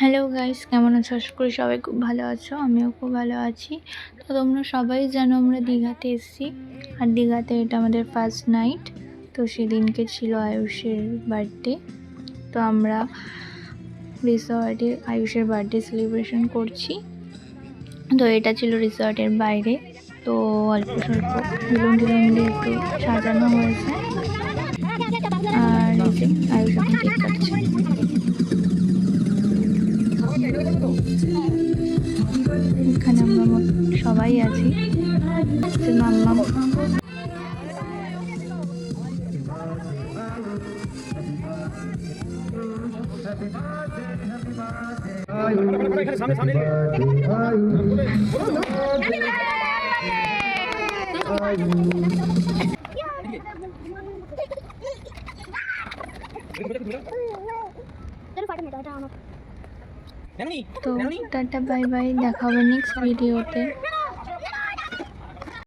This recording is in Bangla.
হ্যালো গাইস, কেমন আছো? আশা করি সবাই খুব ভালো আছো। আমিও খুব ভালো আছি। তো তোমরা সবাই জানো আমরা দীঘাতে এসেছি, আর দীঘাতে এটা আমাদের ফার্স্ট নাইট। তো সেদিনকে ছিল আয়ুষের বার্থডে। তো আমরা রিসর্টে আয়ুষের বার্থডে সেলিব্রেশন করছি। তো এটা ছিল রিসর্টের বাইরে। তো অল্প স্বল্প বেলুন টেলুন দিয়ে একটু সাজানো হয়েছে। আর এই যে আয়ুষ এখন কেক কাটছে। এখানে আমরা সবাই আছি, মাম্মাম। তো টাটা বাই বাই, দেখা হবে নেক্সট ভিডিওতে।